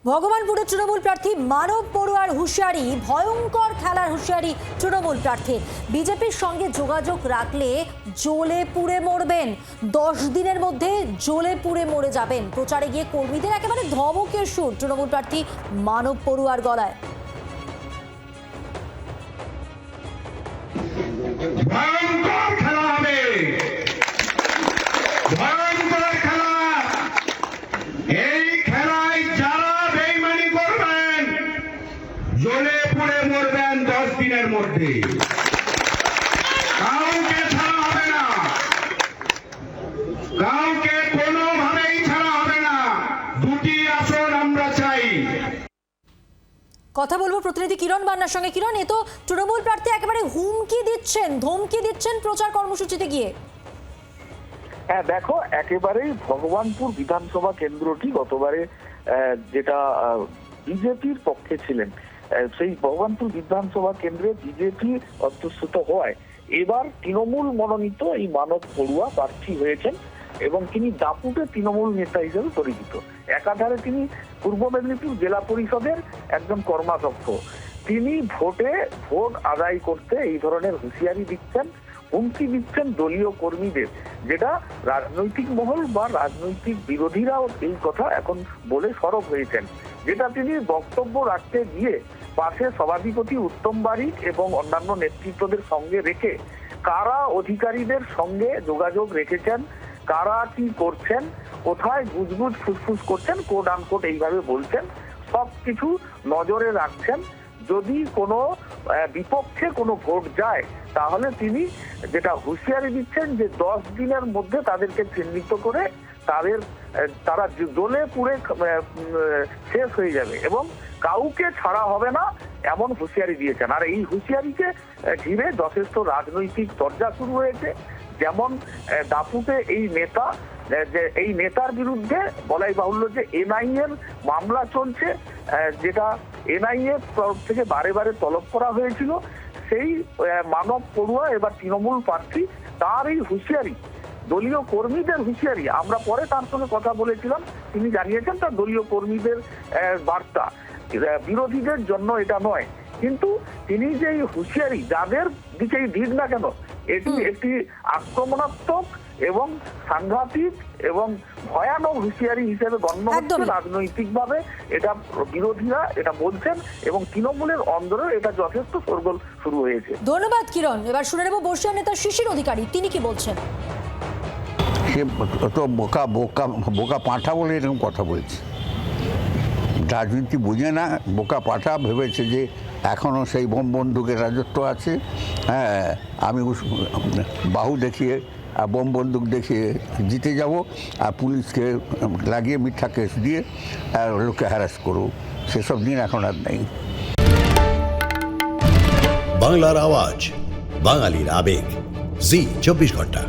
ভগবানপুরের তৃণমূল প্রার্থী মানব পড়ুয়ার হুঁশিয়ারি, ভয়ঙ্কর খেলার হুঁশিয়ারি তৃণমূল প্রার্থীর। বিজেপির সঙ্গে যোগাযোগ রাখলে জ্বলে পুড়ে মরবেন, 10 দিনের মধ্যে জ্বলে পুড়ে মরে যাবেন। প্রচারে গিয়ে কর্মীদের একেবারে ধমকের সুর তৃণমূল প্রার্থী মানব পড়ুয়ার গলায়। ভয়ঙ্কর খেলা হবে, ভয়ঙ্কর খেলা। এই খেলায় যারা বেইমানি করবেন জ্বলে পুড়ে মরবেন 10 দিনের মধ্যে। কাউকে ছাড়া হবে না, কাউকে কোনোভাবেই ছাড়া হবে না। 2টি আসন আমরা চাই। কথা বলবো প্রতিনিধি কিরণ বান্নার সঙ্গে। কিরণ, এ তো তৃণমূল প্রার্থী একেবারে হুমকি দিচ্ছেন, ধমকি দিচ্ছেন প্রচার কর্মসূচিতে গিয়ে। হ্যাঁ দেখো, একেবারেই ভগবানপুর বিধানসভা কেন্দ্রটি গতবারে যেটা বিজেপির পক্ষে ছিলেন, সেই ভগবানপুর বিধানসভা কেন্দ্রে বিজেপি অধ্যুষিত হওয়ায় এবার তৃণমূল মনোনীত এই মানব পড়ুয়া প্রার্থী হয়েছেন এবং তিনি দাপুটে তৃণমূল নেতা হিসেবে পরিচিত। একাধারে তিনি পূর্ব মেদিনীপুর জেলা পরিষদের একজন কর্মাধ্যক্ষ। তিনি ভোট আদায় করতে এই ধরনের হুঁশিয়ারি দিচ্ছেন, হুমকি দিচ্ছেন দলীয় কর্মীদের, যেটা রাজনৈতিক মহল বা রাজনৈতিক বিরোধীরাও এই কথা এখন বলে সরব হয়েছেন। যেটা তিনি বক্তব্য রাখতে গিয়ে পাশে সভাধিপতি উত্তম বারিক এবং অন্যান্য নেতৃত্বদের সঙ্গে রেখে কারা অধিকারীদের সঙ্গে যোগাযোগ রেখেছেন, কারা কি করছেন, কোথায় গুজগুজ ফুসফুস করছেন, কোড আনকোড এইভাবে বলছেন, সবকিছু নজরে রাখছেন। যদি কোনো বিপক্ষে কোনো ভোট যায় তাহলে তিনি যেটা হুঁশিয়ারি দিচ্ছেন যে 10 দিনের মধ্যে তাদেরকে চিহ্নিত করে তারা জ্বলে পুড়ে শেষ হয়ে যাবে এবং কাউকে ছাড়া হবে না, এমন হুঁশিয়ারি দিয়েছেন। আর এই হুঁশিয়ারিকে ঘিরে যথেষ্ট রাজনৈতিক চর্চা শুরু হয়েছে। যেমন দাপুটে এই নেতার বিরুদ্ধে বলাই বাহুল্য যে এনআইএ মামলা চলছে, যেটা এনআইএ তরফ থেকে বারে বারে তলব করা হয়েছিল। সেই মানব পড়ুয়া এবার তৃণমূল প্রার্থী, তার এই হুঁশিয়ারি, দলীয় কর্মীদের হুঁশিয়ারি, আমরা পরে তার সঙ্গে কথা বলেছিলাম, তিনি জানিয়েছেন তার দলীয় কর্মীদের বার্তা, বিরোধীদের জন্য এটা নয়। কিন্তু তিনি যে এই হুঁশিয়ারি যাদের দিকেই দিক না কেন, এটি একটি আক্রমণাত্মক এবং সাংঘাতিক এবং ভয়ানক হুঁশিয়ারি হিসেবে গণ্য হচ্ছে। রাজনৈতিকভাবে এটা বিরোধীরা এটা বলছেন এবং তৃণমূলের অন্দরে এটা যথেষ্ট শোরগোল শুরু হয়েছে। ধন্যবাদ কিরণ। এবার শুনে নেব বর্ষীয় নেতা শিশির অধিকারী, তিনি কি বলছেন। সে তো বোকা বোকা বোকা পাঁঠা বলে এরকম কথা বলছে, রাজনীতি বুঝে না, বোকা পাঁঠা ভেবেছে যে এখনও সেই বোম বন্দুকের রাজত্ব আছে। হ্যাঁ, আমি বাহু দেখিয়ে আর বোম বন্দুক দেখিয়ে জিতে যাব আর পুলিশকে লাগিয়ে মিথ্যা কেস দিয়ে লোককে হ্যারাস করব, সেসব দিন এখন আর নেই। বাংলার আওয়াজ, বাঙালির আবেগ, জি 24 ঘন্টা।